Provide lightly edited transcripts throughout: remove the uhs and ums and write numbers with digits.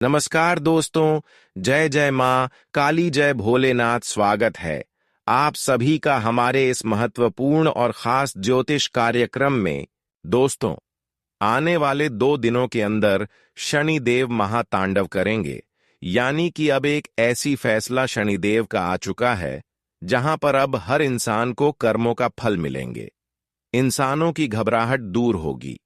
नमस्कार दोस्तों। जय जय माँ काली, जय भोलेनाथ। स्वागत है आप सभी का हमारे इस महत्वपूर्ण और खास ज्योतिष कार्यक्रम में। दोस्तों, आने वाले 2 दिनों के अंदर शनिदेव महातांडव करेंगे। यानी कि अब एक ऐसी फैसला शनिदेव का आ चुका है जहां पर अब हर इंसान को कर्मों का फल मिलेंगे। इंसानों की घबराहट दूर होगी।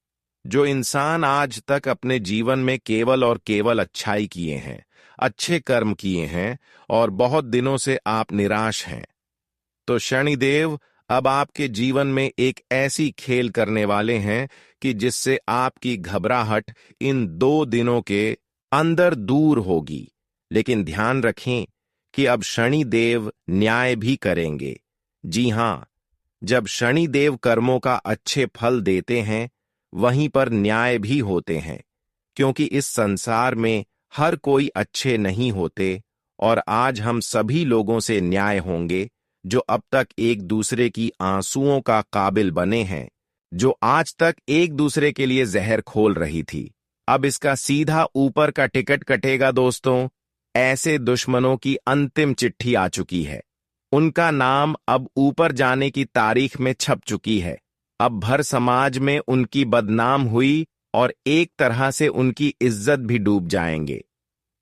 जो इंसान आज तक अपने जीवन में केवल और केवल अच्छाई किए हैं, अच्छे कर्म किए हैं और बहुत दिनों से आप निराश हैं, तो शनिदेव अब आपके जीवन में एक ऐसी खेल करने वाले हैं कि जिससे आपकी घबराहट इन 2 दिनों के अंदर दूर होगी। लेकिन ध्यान रखें कि अब शनिदेव न्याय भी करेंगे। जी हां, जब शनिदेव कर्मों का अच्छे फल देते हैं, वहीं पर न्याय भी होते हैं, क्योंकि इस संसार में हर कोई अच्छे नहीं होते। और आज हम सभी लोगों से न्याय होंगे जो अब तक एक दूसरे की आंसुओं का काबिल बने हैं, जो आज तक एक दूसरे के लिए जहर खोल रही थी। अब इसका सीधा ऊपर का टिकट कटेगा दोस्तों। ऐसे दुश्मनों की अंतिम चिट्ठी आ चुकी है। उनका नाम अब ऊपर जाने की तारीख में छप चुकी है। अब भर समाज में उनकी बदनाम हुई और एक तरह से उनकी इज्जत भी डूब जाएंगे।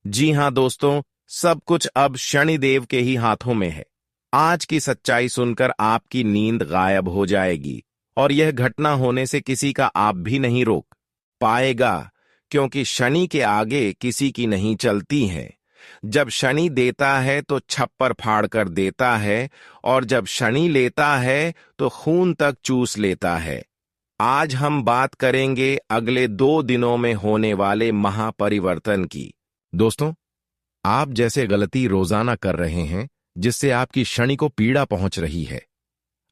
जी हां दोस्तों, सब कुछ अब शनिदेव के ही हाथों में है। आज की सच्चाई सुनकर आपकी नींद गायब हो जाएगी और यह घटना होने से किसी का आप भी नहीं रोक पाएगा, क्योंकि शनि के आगे किसी की नहीं चलती है। जब शनि देता है तो छप्पर फाड़ कर देता है, और जब शनि लेता है तो खून तक चूस लेता है। आज हम बात करेंगे अगले 2 दिनों में होने वाले महापरिवर्तन की। दोस्तों, आप जैसे गलती रोजाना कर रहे हैं जिससे आपकी शनि को पीड़ा पहुंच रही है,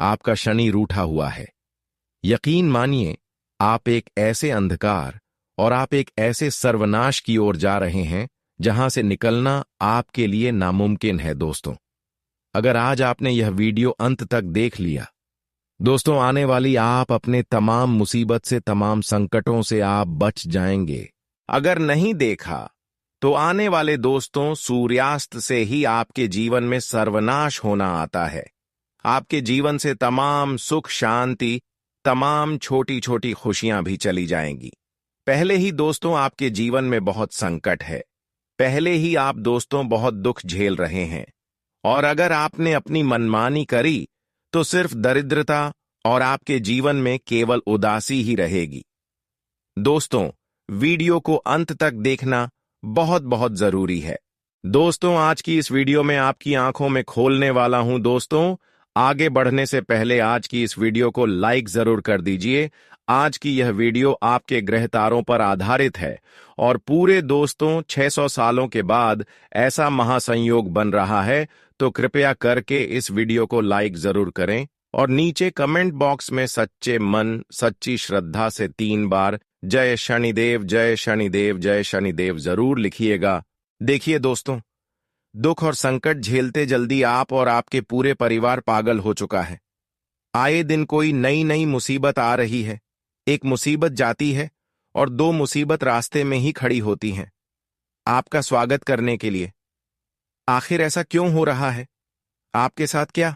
आपका शनि रूठा हुआ है। यकीन मानिए, आप एक ऐसे अंधकार और आप एक ऐसे सर्वनाश की ओर जा रहे हैं जहां से निकलना आपके लिए नामुमकिन है। दोस्तों, अगर आज आपने यह वीडियो अंत तक देख लिया, दोस्तों, आने वाली आप अपने तमाम मुसीबत से, तमाम संकटों से आप बच जाएंगे। अगर नहीं देखा तो आने वाले दोस्तों, सूर्यास्त से ही आपके जीवन में सर्वनाश होना आता है। आपके जीवन से तमाम सुख शांति, तमाम छोटी छोटी खुशियां भी चली जाएंगी। पहले ही दोस्तों आपके जीवन में बहुत संकट है। पहले ही आप दोस्तों बहुत दुख झेल रहे हैं, और अगर आपने अपनी मनमानी करी तो सिर्फ दरिद्रता और आपके जीवन में केवल उदासी ही रहेगी। दोस्तों, वीडियो को अंत तक देखना बहुत बहुत जरूरी है। दोस्तों, आज की इस वीडियो में आपकी आंखों में खोलने वाला हूं। दोस्तों, आगे बढ़ने से पहले आज की इस वीडियो को लाइक जरूर कर दीजिए। आज की यह वीडियो आपके ग्रह तारों पर आधारित है और पूरे दोस्तों 600 सालों के बाद ऐसा महासंयोग बन रहा है, तो कृपया करके इस वीडियो को लाइक जरूर करें और नीचे कमेंट बॉक्स में सच्चे मन, सच्ची श्रद्धा से 3 बार जय शनिदेव, जय शनिदेव, जय शनिदेव जरूर लिखिएगा। देखिए दोस्तों, दुख और संकट झेलते जल्दी आप और आपके पूरे परिवार पागल हो चुका है। आए दिन कोई नई नई मुसीबत आ रही है। एक मुसीबत जाती है और 2 मुसीबत रास्ते में ही खड़ी होती हैं आपका स्वागत करने के लिए। आखिर ऐसा क्यों हो रहा है? आपके साथ क्या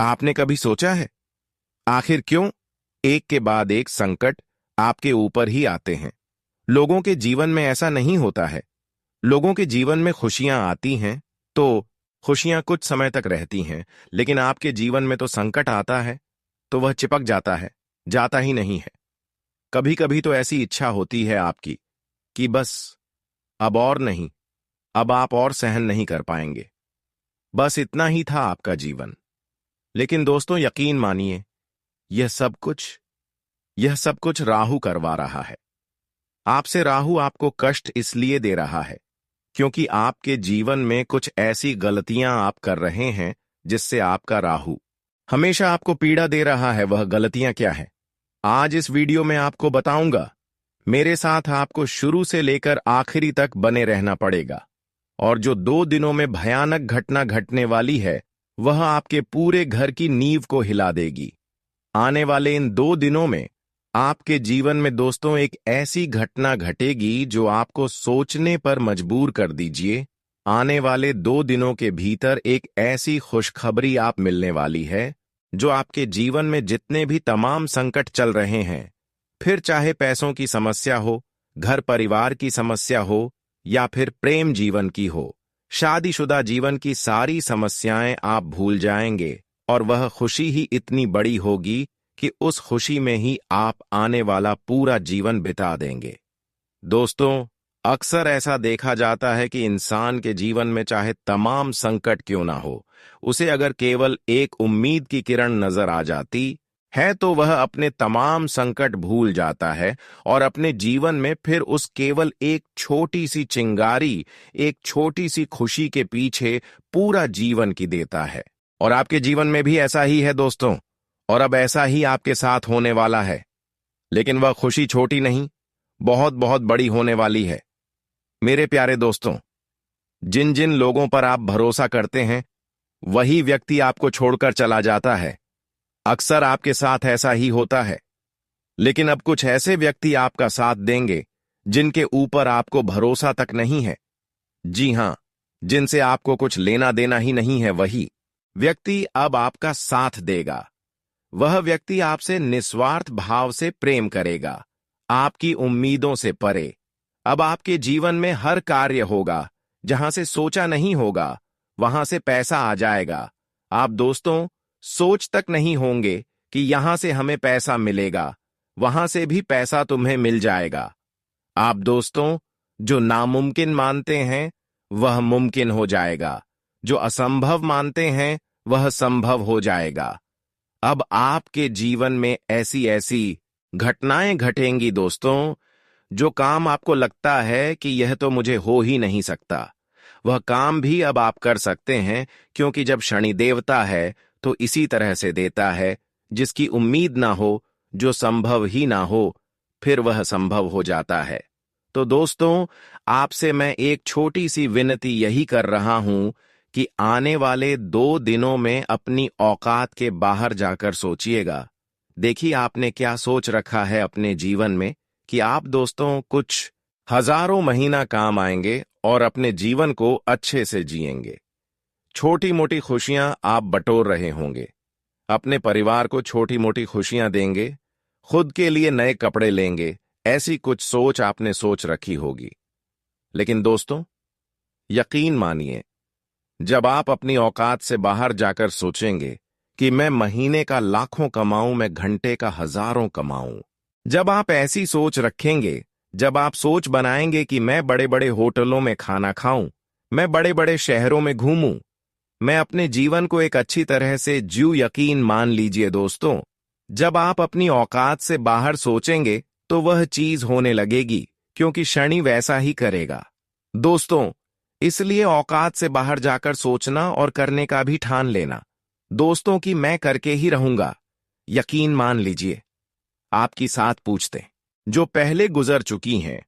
आपने कभी सोचा है? आखिर क्यों एक के बाद एक संकट आपके ऊपर ही आते हैं? लोगों के जीवन में ऐसा नहीं होता है। लोगों के जीवन में खुशियां आती हैं तो खुशियां कुछ समय तक रहती हैं, लेकिन आपके जीवन में तो संकट आता है तो वह चिपक जाता है, जाता ही नहीं है। कभी कभी तो ऐसी इच्छा होती है आपकी कि बस अब और नहीं, अब आप और सहन नहीं कर पाएंगे। बस इतना ही था आपका जीवन। लेकिन दोस्तों, यकीन मानिए, यह सब कुछ राहु करवा रहा है आपसे। राहु आपको कष्ट इसलिए दे रहा है क्योंकि आपके जीवन में कुछ ऐसी गलतियां आप कर रहे हैं जिससे आपका राहु हमेशा आपको पीड़ा दे रहा है। वह गलतियां क्या है, आज इस वीडियो में आपको बताऊंगा। मेरे साथ आपको शुरू से लेकर आखिरी तक बने रहना पड़ेगा। और जो 2 दिनों में भयानक घटना घटने वाली है, वह आपके पूरे घर की नींव को हिला देगी। आने वाले इन 2 दिनों में आपके जीवन में दोस्तों एक ऐसी घटना घटेगी जो आपको सोचने पर मजबूर कर दीजिए। आने वाले 2 दिनों के भीतर एक ऐसी खुशखबरी आप मिलने वाली है जो आपके जीवन में जितने भी तमाम संकट चल रहे हैं, फिर चाहे पैसों की समस्या हो, घर परिवार की समस्या हो या फिर प्रेम जीवन की हो, शादीशुदा जीवन की सारी समस्याएं आप भूल जाएंगे और वह खुशी ही इतनी बड़ी होगी कि उस खुशी में ही आप आने वाला पूरा जीवन बिता देंगे। दोस्तों, अक्सर ऐसा देखा जाता है कि इंसान के जीवन में चाहे तमाम संकट क्यों ना हो, उसे अगर केवल एक उम्मीद की किरण नजर आ जाती है तो वह अपने तमाम संकट भूल जाता है और अपने जीवन में फिर उस केवल एक छोटी सी चिंगारी, एक छोटी सी खुशी के पीछे पूरा जीवन की देता है। और आपके जीवन में भी ऐसा ही है दोस्तों, और अब ऐसा ही आपके साथ होने वाला है। लेकिन वह खुशी छोटी नहीं, बहुत बहुत बड़ी होने वाली है। मेरे प्यारे दोस्तों, जिन जिन लोगों पर आप भरोसा करते हैं वही व्यक्ति आपको छोड़कर चला जाता है। अक्सर आपके साथ ऐसा ही होता है। लेकिन अब कुछ ऐसे व्यक्ति आपका साथ देंगे जिनके ऊपर आपको भरोसा तक नहीं है। जी हां, जिनसे आपको कुछ लेना देना ही नहीं है, वही व्यक्ति अब आपका साथ देगा। वह व्यक्ति आपसे निस्वार्थ भाव से प्रेम करेगा, आपकी उम्मीदों से परे। अब आपके जीवन में हर कार्य होगा, जहां से सोचा नहीं होगा वहां से पैसा आ जाएगा। आप दोस्तों सोच तक नहीं होंगे कि यहां से हमें पैसा मिलेगा, वहां से भी पैसा तुम्हें मिल जाएगा। आप दोस्तों जो नामुमकिन मानते हैं वह मुमकिन हो जाएगा, जो असंभव मानते हैं वह संभव हो जाएगा। अब आपके जीवन में ऐसी ऐसी घटनाएं घटेंगी दोस्तों, जो काम आपको लगता है कि यह तो मुझे हो ही नहीं सकता, वह काम भी अब आप कर सकते हैं, क्योंकि जब शनि देवता है तो इसी तरह से देता है। जिसकी उम्मीद ना हो, जो संभव ही ना हो, फिर वह संभव हो जाता है। तो दोस्तों, आपसे मैं एक छोटी सी विनती यही कर रहा हूं कि आने वाले 2 दिनों में अपनी औकात के बाहर जाकर सोचिएगा। देखिए आपने क्या सोच रखा है अपने जीवन में कि आप दोस्तों कुछ हजारों महीना काम आएंगे और अपने जीवन को अच्छे से जिएंगे। छोटी मोटी खुशियां आप बटोर रहे होंगे, अपने परिवार को छोटी मोटी खुशियां देंगे, खुद के लिए नए कपड़े लेंगे, ऐसी कुछ सोच आपने सोच रखी होगी। लेकिन दोस्तों यकीन मानिए, जब आप अपनी औकात से बाहर जाकर सोचेंगे कि मैं महीने का लाखों कमाऊं, मैं घंटे का हजारों कमाऊं, जब आप ऐसी सोच रखेंगे, जब आप सोच बनाएंगे कि मैं बड़े बड़े होटलों में खाना खाऊं, मैं बड़े बड़े शहरों में घूमूं, मैं अपने जीवन को एक अच्छी तरह से जीऊं, यकीन मान लीजिए दोस्तों, जब आप अपनी औकात से बाहर सोचेंगे तो वह चीज होने लगेगी, क्योंकि शनि वैसा ही करेगा। दोस्तों, इसलिए औकात से बाहर जाकर सोचना और करने का भी ठान लेना दोस्तों कि मैं करके ही रहूंगा। यकीन मान लीजिए, आपकी 7 पूछते जो पहले गुजर चुकी हैं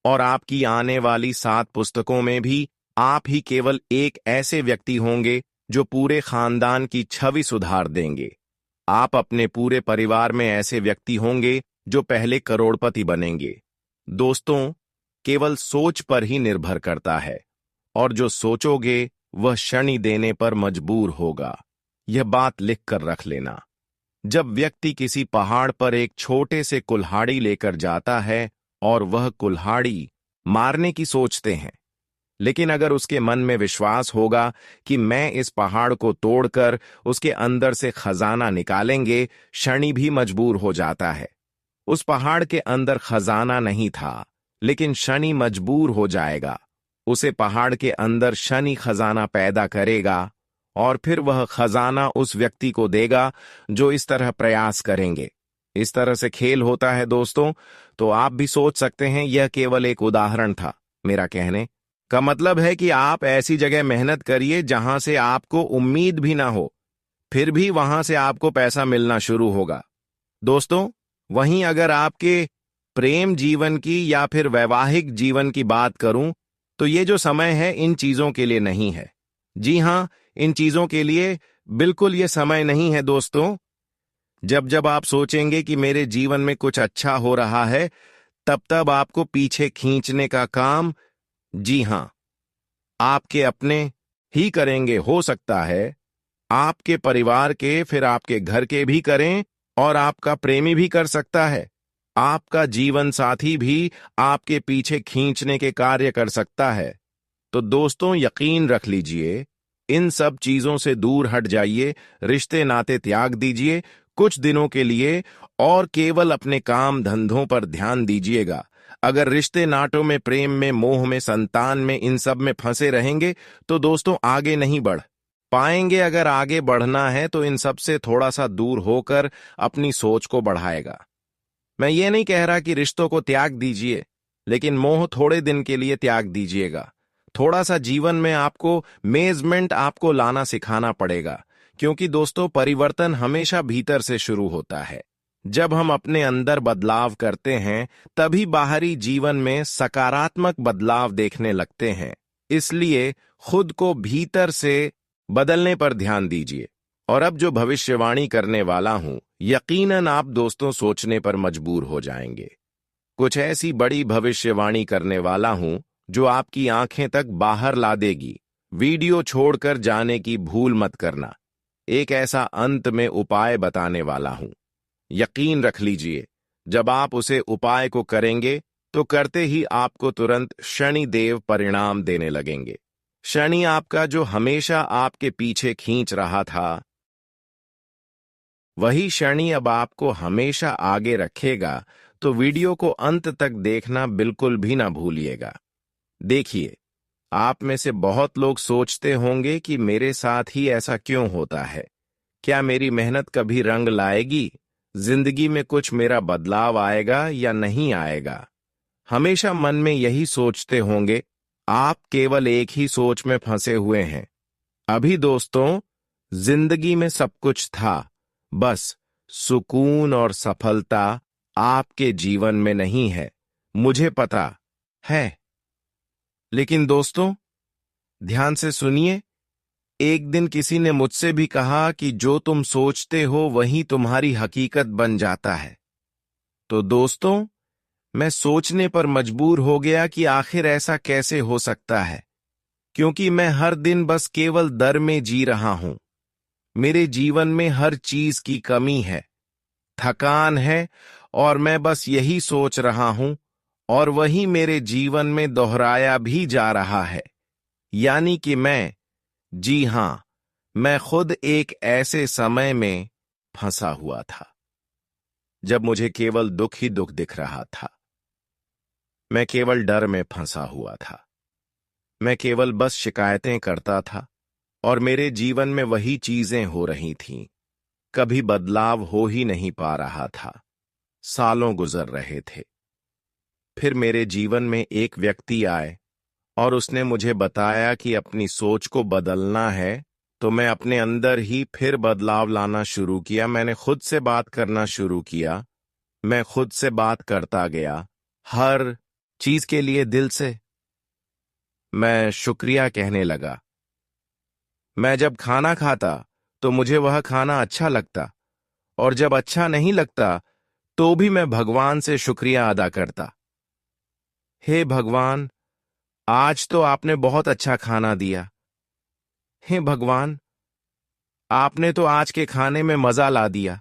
और आपकी आने वाली 7 पुस्तकों में भी आप ही केवल एक ऐसे व्यक्ति होंगे जो पूरे खानदान की छवि सुधार देंगे। आप अपने पूरे परिवार में ऐसे व्यक्ति होंगे जो पहले करोड़पति बनेंगे। दोस्तों, केवल सोच पर ही निर्भर करता है, और जो सोचोगे वह शनि देने पर मजबूर होगा। यह बात लिख कर रख लेना। जब व्यक्ति किसी पहाड़ पर एक छोटे से कुल्हाड़ी लेकर जाता है और वह कुल्हाड़ी मारने की सोचते हैं, लेकिन अगर उसके मन में विश्वास होगा कि मैं इस पहाड़ को तोड़कर उसके अंदर से खजाना निकालेंगे, शनि भी मजबूर हो जाता है। उस पहाड़ के अंदर खजाना नहीं था, लेकिन शनि मजबूर हो जाएगा। उसे पहाड़ के अंदर शनि खजाना पैदा करेगा और फिर वह खजाना उस व्यक्ति को देगा जो इस तरह प्रयास करेंगे। इस तरह से खेल होता है दोस्तों। तो आप भी सोच सकते हैं, यह केवल एक उदाहरण था। मेरा कहने का मतलब है कि आप ऐसी जगह मेहनत करिए जहां से आपको उम्मीद भी ना हो, फिर भी वहां से आपको पैसा मिलना शुरू होगा। दोस्तों, वहीं अगर आपके प्रेम जीवन की या फिर वैवाहिक जीवन की बात करूं, तो ये जो समय है इन चीजों के लिए नहीं है। जी हां, इन चीजों के लिए बिल्कुल ये समय नहीं है दोस्तों। जब जब आप सोचेंगे कि मेरे जीवन में कुछ अच्छा हो रहा है, तब तब आपको पीछे खींचने का काम, जी हां, आपके अपने ही करेंगे। हो सकता है आपके परिवार के, फिर आपके घर के भी करें, और आपका प्रेमी भी कर सकता है। आपका जीवन साथी भी आपके पीछे खींचने के कार्य कर सकता है। तो दोस्तों, यकीन रख लीजिए, इन सब चीजों से दूर हट जाइए, रिश्ते नाते त्याग दीजिए कुछ दिनों के लिए, और केवल अपने काम धंधों पर ध्यान दीजिएगा। अगर रिश्ते नाटों में, प्रेम में, मोह में, संतान में, इन सब में फंसे रहेंगे तो दोस्तों आगे नहीं बढ़ पाएंगे। अगर आगे बढ़ना है तो इन सब से थोड़ा सा दूर होकर अपनी सोच को बढ़ाएगा। मैं ये नहीं कह रहा कि रिश्तों को त्याग दीजिए, लेकिन मोह थोड़े दिन के लिए त्याग दीजिएगा। थोड़ा सा जीवन में आपको मेजमेंट आपको लाना सिखाना पड़ेगा, क्योंकि दोस्तों परिवर्तन हमेशा भीतर से शुरू होता है। जब हम अपने अंदर बदलाव करते हैं, तभी बाहरी जीवन में सकारात्मक बदलाव देखने लगते हैं। इसलिए खुद को भीतर से बदलने पर ध्यान दीजिए। और अब जो भविष्यवाणी करने वाला हूं, यकीनन आप दोस्तों सोचने पर मजबूर हो जाएंगे। कुछ ऐसी बड़ी भविष्यवाणी करने वाला हूं जो आपकी आंखें तक बाहर ला देगी। वीडियो छोड़कर जाने की भूल मत करना। एक ऐसा अंत में उपाय बताने वाला हूं। यकीन रख लीजिए, जब आप उसे उपाय को करेंगे तो करते ही आपको तुरंत शनि देव परिणाम देने लगेंगे। शनि आपका जो हमेशा आपके पीछे खींच रहा था, वही शनि अब आपको हमेशा आगे रखेगा। तो वीडियो को अंत तक देखना बिल्कुल भी ना भूलिएगा। देखिए, आप में से बहुत लोग सोचते होंगे कि मेरे साथ ही ऐसा क्यों होता है। क्या मेरी मेहनत कभी रंग लाएगी? जिंदगी में कुछ मेरा बदलाव आएगा या नहीं आएगा? हमेशा मन में यही सोचते होंगे। आप केवल एक ही सोच में फंसे हुए हैं। अभी दोस्तों, जिंदगी में सब कुछ था, बस सुकून और सफलता आपके जीवन में नहीं है, मुझे पता है। लेकिन दोस्तों, ध्यान से सुनिए। एक दिन किसी ने मुझसे भी कहा कि जो तुम सोचते हो वही तुम्हारी हकीकत बन जाता है। तो दोस्तों, मैं सोचने पर मजबूर हो गया कि आखिर ऐसा कैसे हो सकता है, क्योंकि मैं हर दिन बस केवल डर में जी रहा हूं। मेरे जीवन में हर चीज की कमी है, थकान है, और मैं बस यही सोच रहा हूं, और वही मेरे जीवन में दोहराया भी जा रहा है। यानी कि जी हां, मैं खुद एक ऐसे समय में फंसा हुआ था जब मुझे केवल दुख ही दुख दिख रहा था। मैं केवल डर में फंसा हुआ था। मैं केवल बस शिकायतें करता था, और मेरे जीवन में वही चीजें हो रही थीं। कभी बदलाव हो ही नहीं पा रहा था। सालों गुजर रहे थे। फिर मेरे जीवन में एक व्यक्ति आए और उसने मुझे बताया कि अपनी सोच को बदलना है। तो मैं अपने अंदर ही फिर बदलाव लाना शुरू किया। मैंने खुद से बात करना शुरू किया। मैं खुद से बात करता गया, हर चीज के लिए दिल से। मैं शुक्रिया कहने लगा। मैं जब खाना खाता तो मुझे वह खाना अच्छा लगता, और जब अच्छा नहीं लगता तो भी मैं भगवान से शुक्रिया अदा करता। हे भगवान, आज तो आपने बहुत अच्छा खाना दिया। हे भगवान, आपने तो आज के खाने में मजा ला दिया।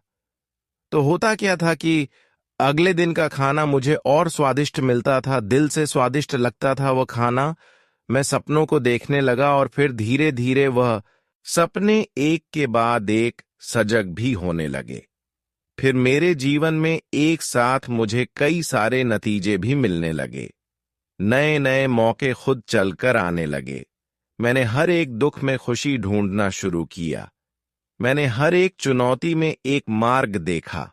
तो होता क्या था कि अगले दिन का खाना मुझे और स्वादिष्ट मिलता था, दिल से स्वादिष्ट लगता था वह खाना। मैं सपनों को देखने लगा, और फिर धीरे धीरे वह सपने एक के बाद एक सजग भी होने लगे। फिर मेरे जीवन में एक साथ मुझे कई सारे नतीजे भी मिलने लगे। नए नए मौके खुद चलकर आने लगे। मैंने हर एक दुख में खुशी ढूंढना शुरू किया। मैंने हर एक चुनौती में एक मार्ग देखा,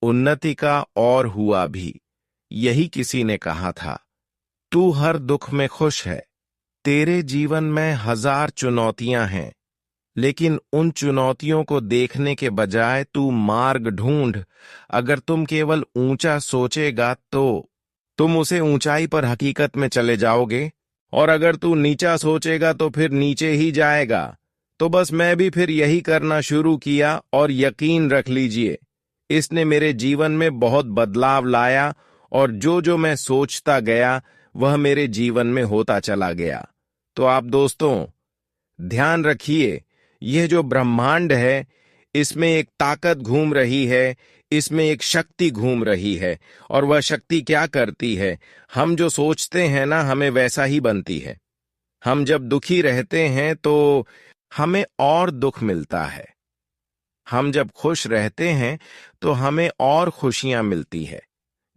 उन्नति का, और हुआ भी। यही किसी ने कहा था, तू हर दुख में खुश है। तेरे जीवन में 1000 चुनौतियां हैं, लेकिन उन चुनौतियों को देखने के बजाय तू मार्ग ढूंढ। अगर तुम केवल ऊंचा सोचेगा तो तुम उसे ऊंचाई पर हकीकत में चले जाओगे, और अगर तू नीचा सोचेगा तो फिर नीचे ही जाएगा। तो बस मैं भी फिर यही करना शुरू किया, और यकीन रख लीजिए, इसने मेरे जीवन में बहुत बदलाव लाया और जो जो मैं सोचता गया वह मेरे जीवन में होता चला गया। तो आप दोस्तों ध्यान रखिए, यह जो ब्रह्मांड है इसमें एक ताकत घूम रही है, इसमें एक शक्ति घूम रही है। और वह शक्ति क्या करती है, हम जो सोचते हैं ना हमें वैसा ही बनती है। हम जब दुखी रहते हैं तो हमें और दुख मिलता है, हम जब खुश रहते हैं तो हमें और खुशियां मिलती है।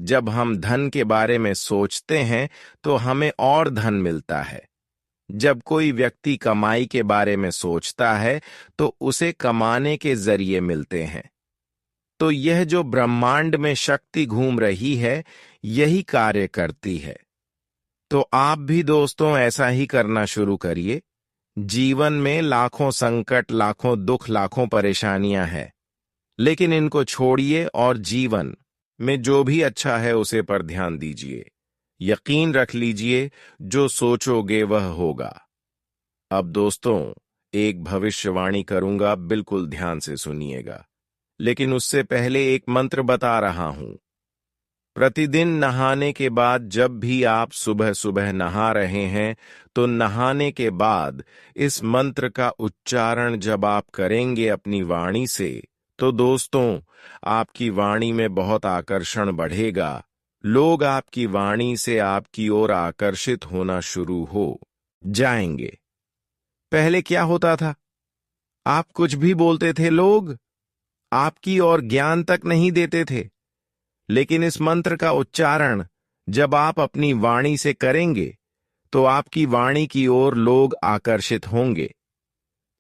जब हम धन के बारे में सोचते हैं तो हमें और धन मिलता है। जब कोई व्यक्ति कमाई के बारे में सोचता है तो उसे कमाने के जरिए मिलते हैं। तो यह जो ब्रह्मांड में शक्ति घूम रही है यही कार्य करती है। तो आप भी दोस्तों ऐसा ही करना शुरू करिए। जीवन में लाखों संकट, लाखों दुख, लाखों परेशानियां हैं, लेकिन इनको छोड़िए और जीवन में जो भी अच्छा है उसे पर ध्यान दीजिए। यकीन रख लीजिए, जो सोचोगे वह होगा। अब दोस्तों एक भविष्यवाणी करूंगा, बिल्कुल ध्यान से सुनिएगा, लेकिन उससे पहले एक मंत्र बता रहा हूं। प्रतिदिन नहाने के बाद जब भी आप सुबह सुबह नहा रहे हैं तो नहाने के बाद इस मंत्र का उच्चारण जब आप करेंगे अपनी वाणी से तो दोस्तों आपकी वाणी में बहुत आकर्षण बढ़ेगा। लोग आपकी वाणी से आपकी ओर आकर्षित होना शुरू हो जाएंगे। पहले क्या होता था, आप कुछ भी बोलते थे, लोग आपकी ओर ज्ञान तक नहीं देते थे। लेकिन इस मंत्र का उच्चारण जब आप अपनी वाणी से करेंगे तो आपकी वाणी की ओर लोग आकर्षित होंगे।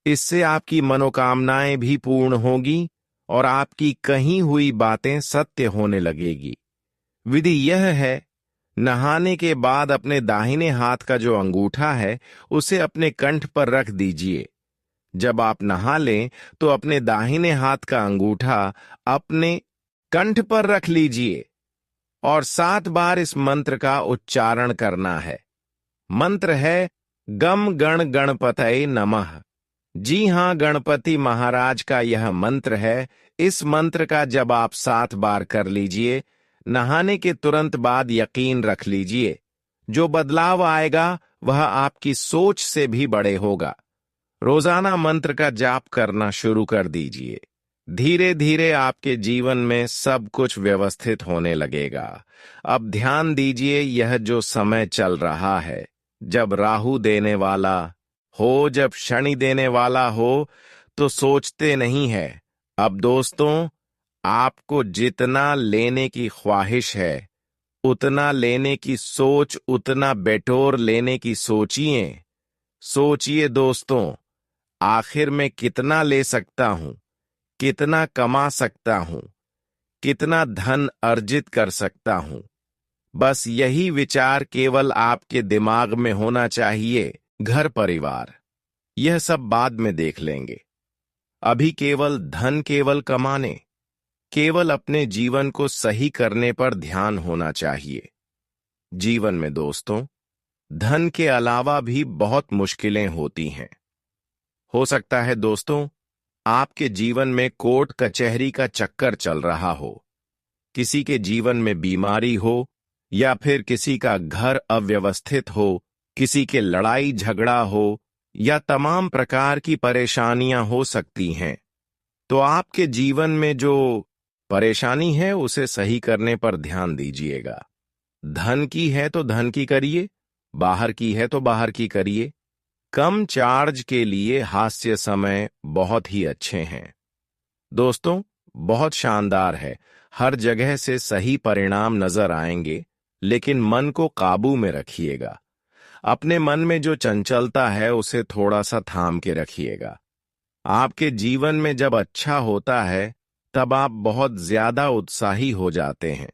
इससे आपकी मनोकामनाएं भी पूर्ण होगी और आपकी कही हुई बातें सत्य होने लगेगी। विधि यह है, नहाने के बाद अपने दाहिने हाथ का जो अंगूठा है उसे अपने कंठ पर रख दीजिए। जब आप नहा लें तो अपने दाहिने हाथ का अंगूठा अपने कंठ पर रख लीजिए और 7 बार इस मंत्र का उच्चारण करना है। मंत्र है गम गण गणपतये नमः। जी हां, गणपति महाराज का यह मंत्र है। इस मंत्र का जब आप 7 बार कर लीजिए, नहाने के तुरंत बाद यकीन रख लीजिए, जो बदलाव आएगा वह आपकी सोच से भी बड़े होगा। रोजाना मंत्र का जाप करना शुरू कर दीजिए। धीरे धीरे आपके जीवन में सब कुछ व्यवस्थित होने लगेगा। अब ध्यान दीजिए, यह जो समय चल रहा है, जब राहु देने वाला हो, जब शनि देने वाला हो, तो सोचते नहीं है। अब दोस्तों आपको जितना लेने की ख्वाहिश है उतना लेने की सोच, उतना बेटोर लेने की सोचिए। सोचिए दोस्तों, आखिर में कितना ले सकता हूं, कितना कमा सकता हूं, कितना धन अर्जित कर सकता हूं। बस यही विचार केवल आपके दिमाग में होना चाहिए। घर परिवार यह सब बाद में देख लेंगे। अभी केवल धन, केवल कमाने, केवल अपने जीवन को सही करने पर ध्यान होना चाहिए। जीवन में दोस्तों धन के अलावा भी बहुत मुश्किलें होती हैं। हो सकता है दोस्तों आपके जीवन में कोर्ट कचहरी का चक्कर चल रहा हो, किसी के जीवन में बीमारी हो, या फिर किसी का घर अव्यवस्थित हो, किसी के लड़ाई झगड़ा हो, या तमाम प्रकार की परेशानियां हो सकती हैं। तो आपके जीवन में जो परेशानी है उसे सही करने पर ध्यान दीजिएगा। धन की है तो धन की करिए, बाहर की है तो बाहर की करिए। कम चार्ज के लिए हास्य समय बहुत ही अच्छे हैं। दोस्तों बहुत शानदार है, हर जगह से सही परिणाम नजर आएंगे, लेकिन मन को काबू में रखिएगा। अपने मन में जो चंचलता है उसे थोड़ा सा थाम के रखिएगा। आपके जीवन में जब अच्छा होता है तब आप बहुत ज्यादा उत्साही हो जाते हैं,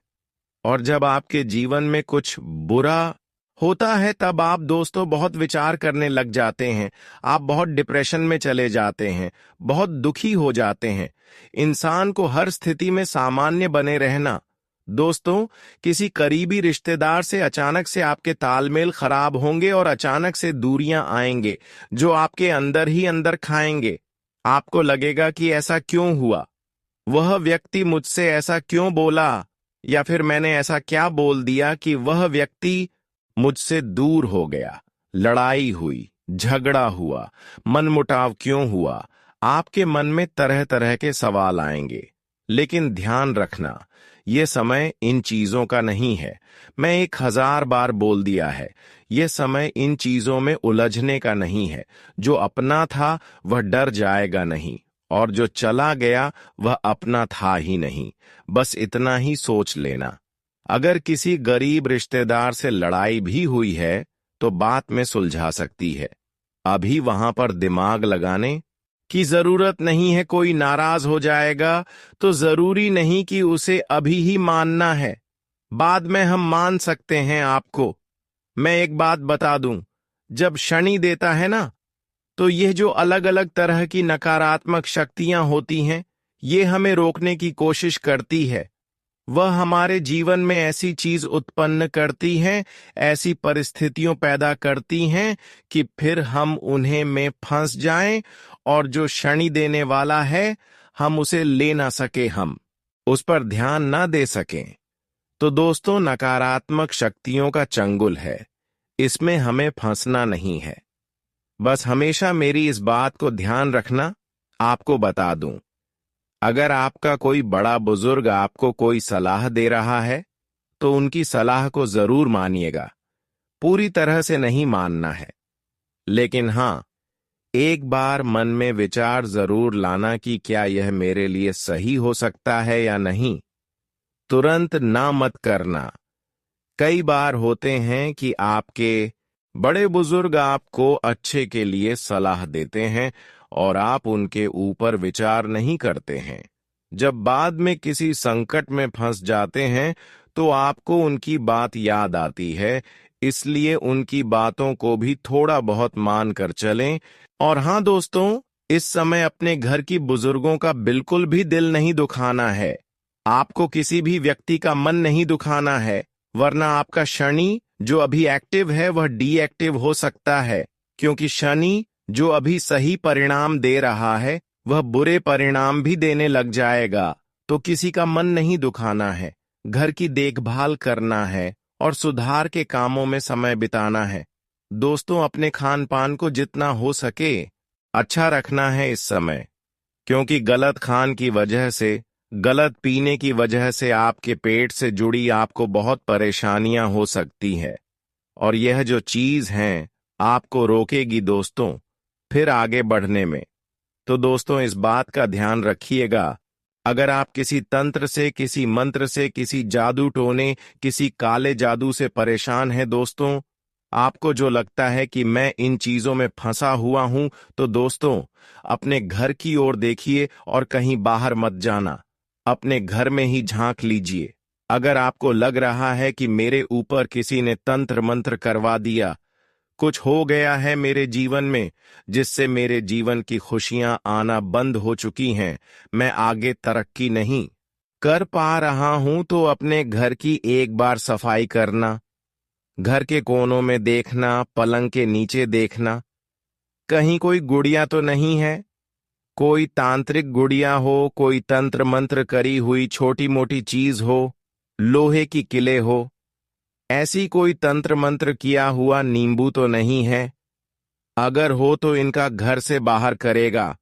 और जब आपके जीवन में कुछ बुरा होता है तब आप दोस्तों बहुत विचार करने लग जाते हैं। आप बहुत डिप्रेशन में चले जाते हैं, बहुत दुखी हो जाते हैं। इंसान को हर स्थिति में सामान्य बने रहना। दोस्तों किसी करीबी रिश्तेदार से अचानक से आपके तालमेल खराब होंगे और अचानक से दूरियां आएंगे जो आपके अंदर ही अंदर खाएंगे। आपको लगेगा कि ऐसा क्यों हुआ, वह व्यक्ति मुझसे ऐसा क्यों बोला, या फिर मैंने ऐसा क्या बोल दिया कि वह व्यक्ति मुझसे दूर हो गया। लड़ाई हुई, झगड़ा हुआ, मनमुटाव क्यों हुआ। आपके मन में तरह तरह के सवाल आएंगे, लेकिन ध्यान रखना, ये समय इन चीजों का नहीं है। मैं 1000 बार बोल दिया है, ये समय इन चीजों में उलझने का नहीं है। जो अपना था वह डर जाएगा नहीं, और जो चला गया वह अपना था ही नहीं। बस इतना ही सोच लेना। अगर किसी गरीब रिश्तेदार से लड़ाई भी हुई है तो बात में सुलझा सकती है। अभी वहां पर दिमाग लगाने की जरूरत नहीं है। कोई नाराज हो जाएगा तो जरूरी नहीं कि उसे अभी ही मानना है, बाद में हम मान सकते हैं आपको। मैं एक बात बता दूं, जब शनि देता है ना, तो यह जो अलग अलग तरह की नकारात्मक शक्तियां होती हैं, ये हमें रोकने की कोशिश करती है। वह हमारे जीवन में ऐसी चीज उत्पन्न करती हैं, ऐसी परिस्थितियों पैदा करती हैं कि फिर हम उन्हें में फंस जाएं, और जो शनि देने वाला है हम उसे ले ना सके, हम उस पर ध्यान ना दे सकें। तो दोस्तों, नकारात्मक शक्तियों का चंगुल है, इसमें हमें फंसना नहीं है। बस हमेशा मेरी इस बात को ध्यान रखना। आपको बता दूं, अगर आपका कोई बड़ा बुजुर्ग आपको कोई सलाह दे रहा है तो उनकी सलाह को जरूर मानिएगा। पूरी तरह से नहीं मानना है, लेकिन हां, एक बार मन में विचार जरूर लाना कि क्या यह मेरे लिए सही हो सकता है या नहीं। तुरंत ना मत करना। कई बार होते हैं कि आपके बड़े बुजुर्ग आपको अच्छे के लिए सलाह देते हैं और आप उनके ऊपर विचार नहीं करते हैं। जब बाद में किसी संकट में फंस जाते हैं तो आपको उनकी बात याद आती है, इसलिए उनकी बातों को भी थोड़ा बहुत मान कर चलें। और हां दोस्तों, इस समय अपने घर की बुजुर्गों का बिल्कुल भी दिल नहीं दुखाना है। आपको किसी भी व्यक्ति का मन नहीं दुखाना है, वरना आपका शनि जो अभी एक्टिव है वह डीएक्टिव हो सकता है, क्योंकि शनि जो अभी सही परिणाम दे रहा है वह बुरे परिणाम भी देने लग जाएगा। तो किसी का मन नहीं दुखाना है, घर की देखभाल करना है और सुधार के कामों में समय बिताना है। दोस्तों, अपने खान पान को जितना हो सके अच्छा रखना है इस समय, क्योंकि गलत खान की वजह से, गलत पीने की वजह से आपके पेट से जुड़ी आपको बहुत परेशानियां हो सकती है, और यह जो चीज है आपको रोकेगी दोस्तों फिर आगे बढ़ने में। तो दोस्तों, इस बात का ध्यान रखिएगा, अगर आप किसी तंत्र से, किसी मंत्र से, किसी जादू टोने, किसी काले जादू से परेशान हैं दोस्तों, आपको जो लगता है कि मैं इन चीजों में फंसा हुआ हूं, तो दोस्तों अपने घर की ओर देखिए और कहीं बाहर मत जाना। अपने घर में ही झांक लीजिए। अगर आपको लग रहा है कि मेरे ऊपर किसी ने तंत्र मंत्र करवा दिया, कुछ हो गया है मेरे जीवन में जिससे मेरे जीवन की खुशियां आना बंद हो चुकी हैं, मैं आगे तरक्की नहीं कर पा रहा हूं, तो अपने घर की एक बार सफाई करना, घर के कोनों में देखना, पलंग के नीचे देखना, कहीं कोई गुड़िया तो नहीं है। कोई तांत्रिक गुड़िया हो, कोई तंत्र मंत्र करी हुई छोटी मोटी चीज हो, लोहे की किले हो, ऐसी कोई तंत्र मंत्र किया हुआ नींबू तो नहीं है। अगर हो तो इनका घर से बाहर करेगा।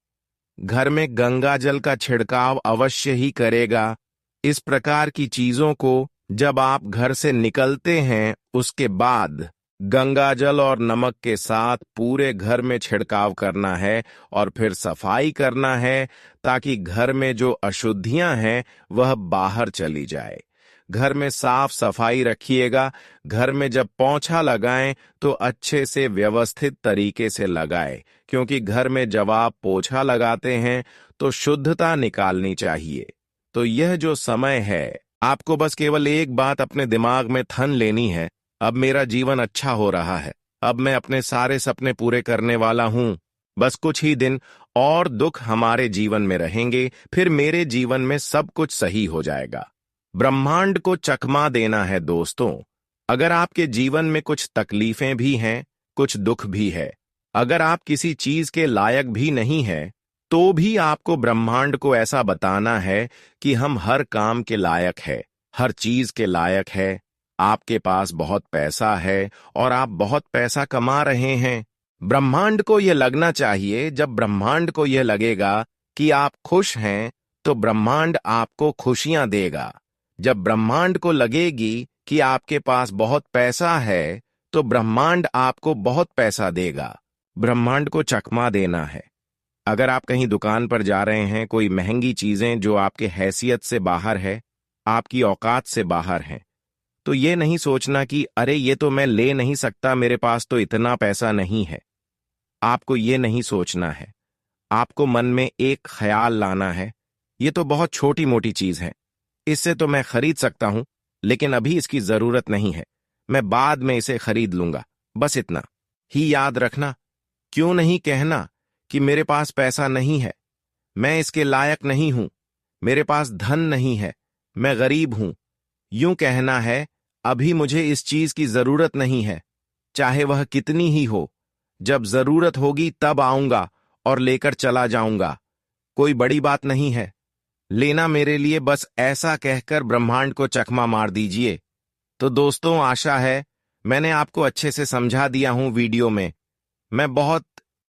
घर में गंगा जल का छिड़काव अवश्य ही करेगा। इस प्रकार की चीजों को जब आप घर से निकलते हैं उसके बाद गंगा जल और नमक के साथ पूरे घर में छिड़काव करना है और फिर सफाई करना है, ताकि घर में जो अशुद्धियां हैं वह बाहर चली जाए। घर में साफ सफाई रखिएगा। घर में जब पोंछा लगाएं तो अच्छे से व्यवस्थित तरीके से लगाएं, क्योंकि घर में जब आप पोछा लगाते हैं तो शुद्धता निकालनी चाहिए। तो यह जो समय है, आपको बस केवल एक बात अपने दिमाग में थन लेनी है, अब मेरा जीवन अच्छा हो रहा है, अब मैं अपने सारे सपने पूरे करने वाला हूं। बस कुछ ही दिन और दुख हमारे जीवन में रहेंगे, फिर मेरे जीवन में सब कुछ सही हो जाएगा। ब्रह्मांड को चकमा देना है दोस्तों। अगर आपके जीवन में कुछ तकलीफें भी हैं, कुछ दुख भी है, अगर आप किसी चीज के लायक भी नहीं हैं, तो भी आपको ब्रह्मांड को ऐसा बताना है कि हम हर काम के लायक है, हर चीज के लायक है। आपके पास बहुत पैसा है और आप बहुत पैसा कमा रहे हैं। ब्रह्मांड को यह लगना चाहिए, जब ब्रह्मांड को यह लगेगा कि आप खुश हैं तो ब्रह्मांड आपको खुशियां देगा। जब ब्रह्मांड को लगेगी कि आपके पास बहुत पैसा है तो ब्रह्मांड आपको बहुत पैसा देगा। ब्रह्मांड को चकमा देना है। अगर आप कहीं दुकान पर जा रहे हैं, कोई महंगी चीजें जो आपके हैसियत से बाहर है, आपकी औकात से बाहर हैं, तो ये नहीं सोचना कि अरे ये तो मैं ले नहीं सकता, मेरे पास तो इतना पैसा नहीं है। आपको ये नहीं सोचना है। आपको मन में एक ख्याल लाना है, ये तो बहुत छोटी मोटी चीज है, इससे तो मैं खरीद सकता हूं, लेकिन अभी इसकी जरूरत नहीं है, मैं बाद में इसे खरीद लूंगा। बस इतना ही याद रखना। क्यों नहीं कहना कि मेरे पास पैसा नहीं है, मैं इसके लायक नहीं हूं, मेरे पास धन नहीं है, मैं गरीब हूं। यूं कहना है, अभी मुझे इस चीज की जरूरत नहीं है, चाहे वह कितनी ही हो, जब जरूरत होगी तब आऊंगा और लेकर चला जाऊंगा। कोई बड़ी बात नहीं है लेना मेरे लिए, बस ऐसा कहकर ब्रह्मांड को चकमा मार दीजिए। तो दोस्तों, आशा है मैंने आपको अच्छे से समझा दिया हूं वीडियो में। मैं बहुत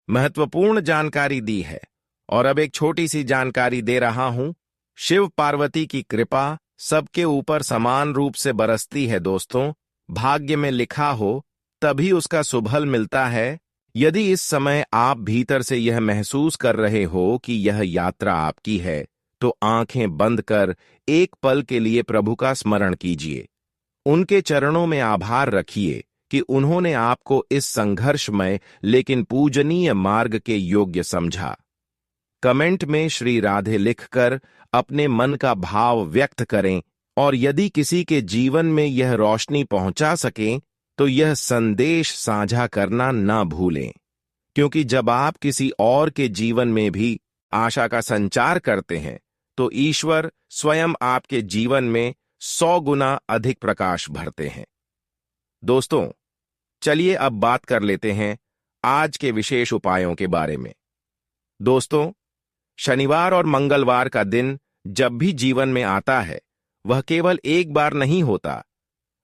महत्वपूर्ण जानकारी दी है और अब एक छोटी सी जानकारी दे रहा हूं। शिव पार्वती की कृपा सबके ऊपर समान रूप से बरसती है दोस्तों। भाग्य में लिखा हो तभी उसका सुफल मिलता है। यदि इस समय आप भीतर से यह महसूस कर रहे हो कि यह यात्रा आपकी है, तो आंखें बंद कर एक पल के लिए प्रभु का स्मरण कीजिए। उनके चरणों में आभार रखिए कि उन्होंने आपको इस संघर्षमय लेकिन पूजनीय मार्ग के योग्य समझा। कमेंट में श्री राधे लिखकर अपने मन का भाव व्यक्त करें और यदि किसी के जीवन में यह रोशनी पहुंचा सकें तो यह संदेश साझा करना ना भूलें, क्योंकि जब आप किसी और के जीवन में भी आशा का संचार करते हैं तो ईश्वर स्वयं आपके जीवन में 100 गुना अधिक प्रकाश भरते हैं। दोस्तों, चलिए अब बात कर लेते हैं आज के विशेष उपायों के बारे में। दोस्तों, शनिवार और मंगलवार का दिन जब भी जीवन में आता है, वह केवल एक बार नहीं होता,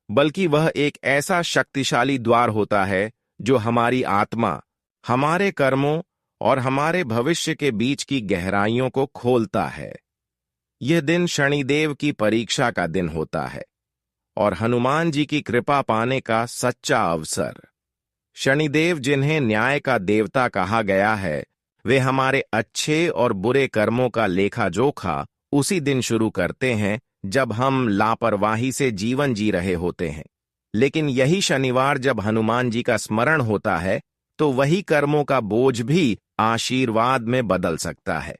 बल्कि वह एक ऐसा शक्तिशाली द्वार होता है जो हमारी आत्मा, हमारे कर्मों और हमारे भविष्य के बीच की गहराइयों को खोलता है। यह दिन शनिदेव की परीक्षा का दिन होता है और हनुमान जी की कृपा पाने का सच्चा अवसर। शनिदेव, जिन्हें न्याय का देवता कहा गया है, वे हमारे अच्छे और बुरे कर्मों का लेखा जोखा उसी दिन शुरू करते हैं जब हम लापरवाही से जीवन जी रहे होते हैं। लेकिन यही शनिवार जब हनुमान जी का स्मरण होता है तो वही कर्मों का बोझ भी आशीर्वाद में बदल सकता है।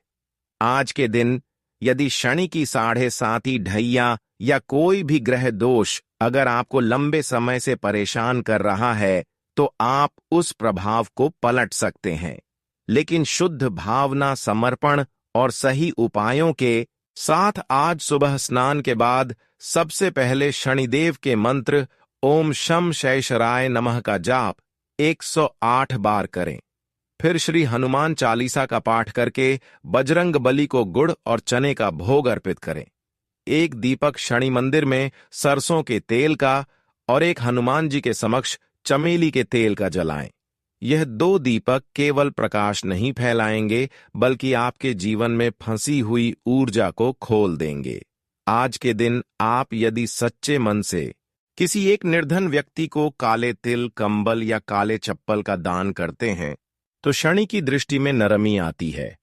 आज के दिन यदि शनि की 7.5 ढैया या कोई भी ग्रह दोष अगर आपको लंबे समय से परेशान कर रहा है तो आप उस प्रभाव को पलट सकते हैं। लेकिन शुद्ध भावना, समर्पण और सही उपायों के साथ आज सुबह स्नान के बाद सबसे पहले शनिदेव के मंत्र ओम शम शैशराय नमः का जाप 108 बार करें। फिर श्री हनुमान चालीसा का पाठ करके बजरंग बली को गुड़ और चने का भोग अर्पित करें। एक दीपक शनि मंदिर में सरसों के तेल का और एक हनुमान जी के समक्ष चमेली के तेल का जलाएं। यह 2 दीपक केवल प्रकाश नहीं फैलाएंगे, बल्कि आपके जीवन में फंसी हुई ऊर्जा को खोल देंगे। आज के दिन आप यदि सच्चे मन से किसी एक निर्धन व्यक्ति को काले तिल, कंबल या काले चप्पल का दान करते हैं तो शनि की दृष्टि में नरमी आती है